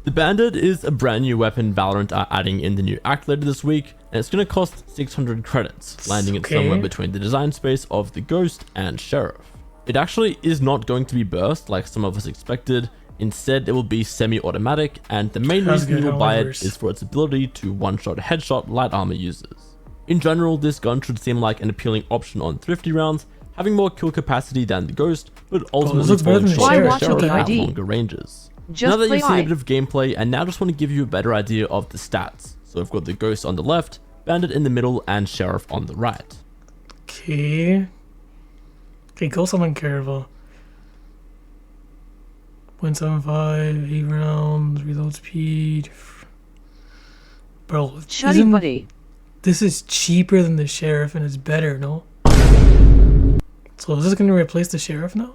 The Bandit is a brand new weapon Valorant are adding in the new act later this week, and it's going to cost 600 credits, landing it somewhere between the design space of the Ghost and Sheriff. It actually is not going to be burst like some of us expected. Instead, it will be semi-automatic, and the main reason you will buy it is for its ability to one-shot headshot light armor users. In general, this gun should seem like an appealing option on thrifty rounds, having more kill capacity than the Ghost, but ultimately falling short of the Sheriff at longer ranges. Now that you've seen a bit of gameplay, and now just want to give you a better idea of the stats. So we've got the Ghost on the left, Bandit in the middle, and Sheriff on the right. Okay, Ghost I'm uncareable. 0.75, 8 rounds, reload speed. Bro, buddy. This is cheaper than the Sheriff and it's better, no? So is this going to replace the Sheriff now?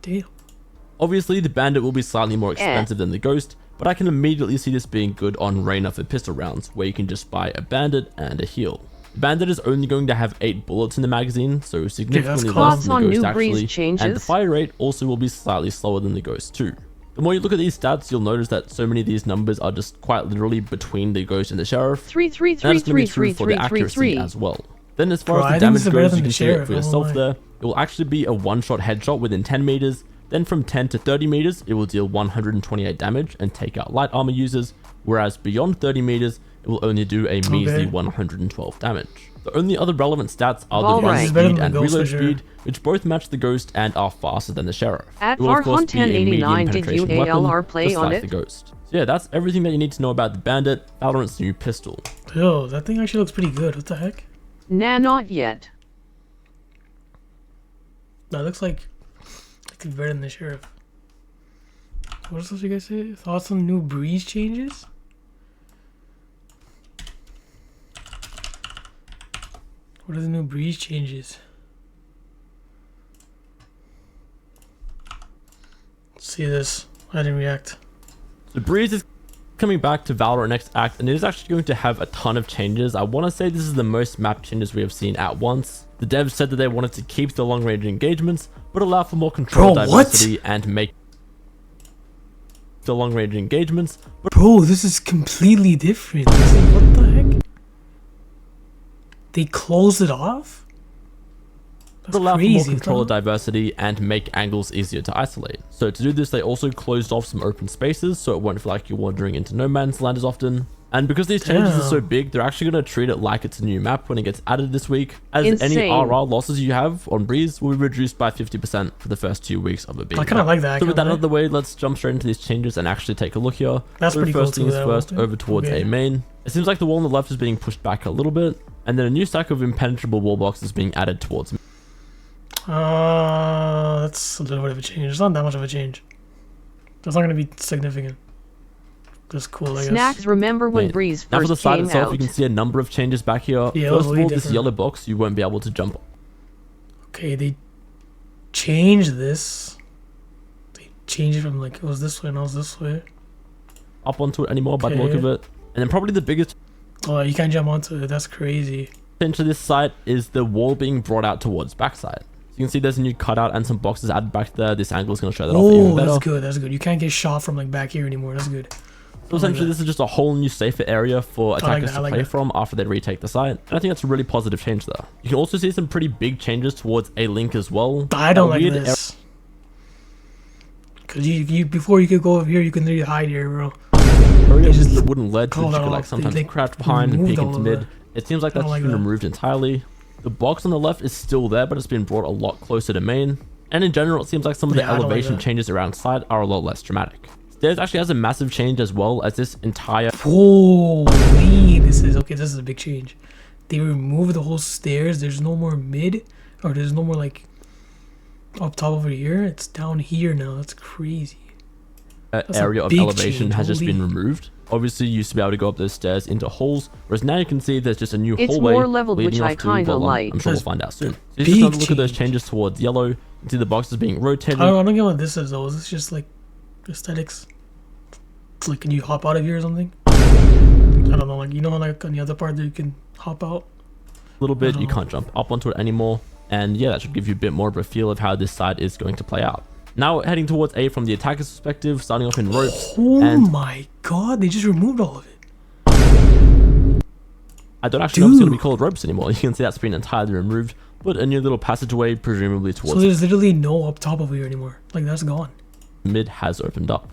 Damn. Obviously, the Bandit will be slightly more expensive than the Ghost, but I can immediately see this being good on Reyna for pistol rounds, where you can just buy a Bandit and a heal. The Bandit is only going to have 8 bullets in the magazine, so significantly less than the Ghost actually, and the fire rate also will be slightly slower than the Ghost too. The more you look at these stats, you'll notice that so many of these numbers are just quite literally between the Ghost and the Sheriff, and that's going to be true for the accuracy as well. Then as far as the damage goes, you can see it for yourself there. It will actually be a one-shot headshot within 10 meters, then from 10 to 30 meters, it will deal 128 damage and take out light armor users, whereas beyond 30 meters, it will only do a measly 112 damage. The only other relevant stats are the run speed and reload speed, which both match the Ghost and are faster than the Sheriff. It will of course be a medium penetration weapon, just like the Ghost. So yeah, that's everything that you need to know about the Bandit, Valorant's new pistol. Yo, that thing actually looks pretty good. What the heck? Nah, not yet. That looks like it's better than the Sheriff. What else did you guys say? Thoughts on new breeze changes? What are the new breeze changes? Let's see this. I didn't react. The breeze is coming back to Valorant next act, and it is actually going to have a ton of changes. I want to say this is the most map changes we have seen at once. The devs said that they wanted to keep the long range engagements, but allow for more control diversity and make the long range engagements. Bro, this is completely different. What the heck? They closed it off? That's allow crazy, for more controller diversity and make angles easier to isolate. So to do this, they also closed off some open spaces, so it won't feel like you're wandering into no man's land as often. And because these changes are so big, they're actually going to treat it like it's a new map when it gets added this week, as any RR losses you have on Breeze will be reduced by 50% for the first 2 weeks of it being. I kind of like that. So with that out of the way, let's jump straight into these changes and actually take a look here. That's pretty cool. First things first, over towards A main. It seems like the wall on the left is being pushed back a little bit, and then a new stack of impenetrable wall boxes being added towards me. That's a little bit of a change. It's not that much of a change. It's not going to be significant. Just cool, I guess. Snacks, remember when Breeze first came out? Now for the side itself, you can see a number of changes back here. Yeah, first of all, this yellow box, you won't be able to jump. Okay, they changed this. They changed it from like, it was this way and I was this way. Up onto it anymore by the look of it. And then probably the biggest... Oh, you can't jump onto it. That's crazy. Change to this site is the wall being brought out towards backside. So you can see there's a new cutout and some boxes added back there. This angle is going to show that off even better. That's good. That's good. You can't get shot from like back here anymore. That's good. So essentially, this is just a whole new safer area for attackers to play from after they retake the site. And I think that's a really positive change there. You can also see some pretty big changes towards A link as well. I don't like this. Because you before you could go over here, you can literally hide here, bro. Area with the wooden ledge, which you could like sometimes crouch behind and peek into mid. It seems like that's been removed entirely. The box on the left is still there, but it's been brought a lot closer to main. And in general, it seems like some of the elevation changes around side are a lot less dramatic. Stairs actually has a massive change as well, as this entire... Holy, this is a big change. They removed the whole stairs. There's no more mid, or there's no more like up top over here. It's down here now. That's crazy. Area of elevation has just been removed. Obviously, you used to be able to go up those stairs into holes, whereas now you can see there's just a new hallway more leveled, leading off to Valorant. I'm sure we'll find out soon. So just have a look at those changes towards yellow. You can see the boxes being rotated. I don't get what this is though. Is this just like aesthetics? It's like, can you hop out of here or something? I don't know. Like, you know, like on the other part that you can hop out. A little bit. You can't jump up onto it anymore. And yeah, that should give you a bit more of a feel of how this side is going to play out. Now heading towards A from the attacker's perspective, starting off in ropes. Oh and my god, they just removed all of it. I don't actually know if it's going to be called ropes anymore. You can see that's been entirely removed, but a new little passageway, presumably So towards there's literally no up top over here anymore. Like, that's gone. mid has opened up.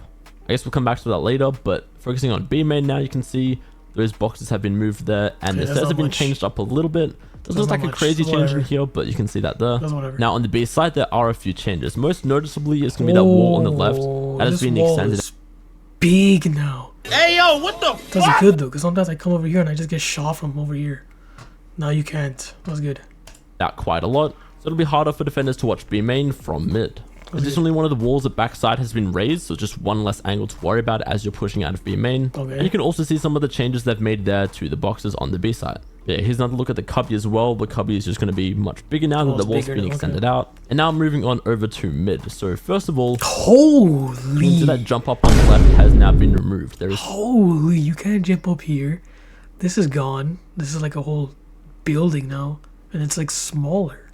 I guess we'll come back to that later, but focusing on B main now, you can see those boxes have been moved there, and the stairs have been changed up a little bit. Doesn't look like a crazy change in here, but you can see that there. Now on the B side, there are a few changes. Most noticeably is going to be that wall on the left that has been extended. Big now. Hey yo, what the That's fuck? good though, because sometimes I come over here and I just get shot from over here. Now you can't. That's good. Out quite a lot, so it'll be harder for defenders to watch B main from mid. Additionally, one of the walls at backside has been raised, so just one less angle to worry about as you're pushing out of B main. And you can also see some of the changes they've made there to the boxes on the B side. Yeah, here's another look at the cubby as well. The cubby is just going to be much bigger now that the wall's been extended out. And now moving on over to mid. So first of all, holy, that jump up on the left has now been removed. There is holy, you can't jump up here. This is gone. This is like a whole building now, and it's like smaller.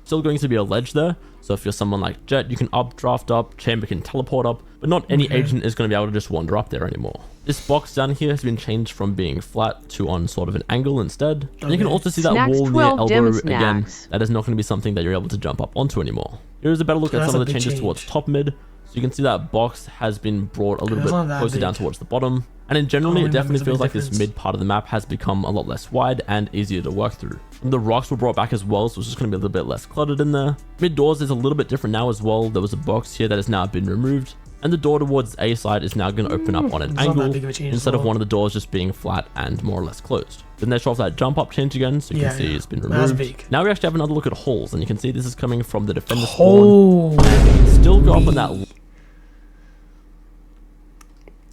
still going to be a ledge there, so if you're someone like Jet, you can updraft up, Chamber can teleport up, but not any agent is going to be able to just wander up there anymore. This box down here has been changed from being flat to on sort of an angle instead. And you can also see that wall near elbow again, that is not going to be something that you're able to jump up onto anymore. Here's a better look at some of the changes towards top mid. So you can see that box has been brought a little bit closer down towards the bottom. And in generally, it definitely feels like this mid part of the map has become a lot less wide and easier to work through. And the rocks were brought back as well, so it's just going to be a little bit less cluttered in there. Mid doors is a little bit different now as well. There was a box here that has now been removed. And the door towards A side is now going to open up on an angle instead of one of the doors just being flat and more or less closed. Then they show off that jump up change again, so you can see it's been removed. Now we actually have another look at holes, and you can see this is coming from the defender spawn. And you can still go up on that.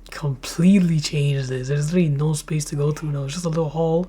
Completely changes this. There's really no space to go through now. It's just a little hall.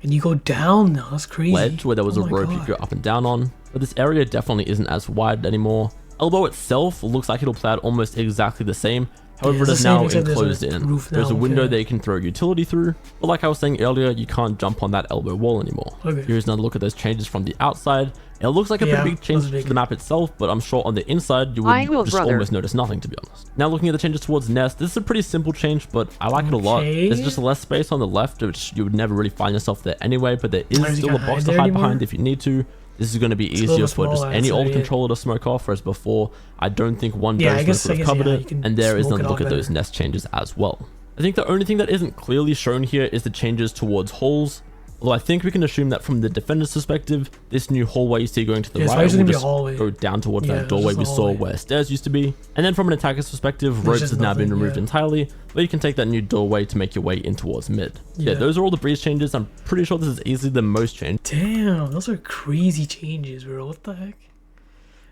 And you go down now. That's crazy. Ledge where there was a rope you could go up and down on. But this area definitely isn't as wide anymore. Elbow itself looks like it'll play out almost exactly the same. However, it is now enclosed in. There's a window that you can throw utility through. But like I was saying earlier, you can't jump on that elbow wall anymore. Here's another look at those changes from the outside. It looks like a pretty big change to the map itself, but I'm sure on the inside you would just almost notice nothing, to be honest. Now looking at the changes towards Nest, this is a pretty simple change, but I like it a lot. There's just less space on the left, which you would never really find yourself there anyway, but there is still a box to hide behind if you need to. This is going to be easier for just any old controller to smoke off, whereas before, I don't think one dome smoke would have covered it, and there is another look at those Nest changes as well. I think the only thing that isn't clearly shown here is the changes towards holes. Although I think we can assume that from the defender's perspective, this new hallway you see going to the right will just go down towards that doorway we saw where stairs used to be. And then from an attacker's perspective, ropes has now been removed entirely, but you can take that new doorway to make your way in towards mid. Yeah, those are all the breeze changes. I'm pretty sure this is easily the most change. Damn, those are crazy changes, bro. What the heck?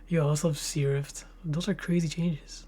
Yo, I also have Sea Rift. Those are crazy changes.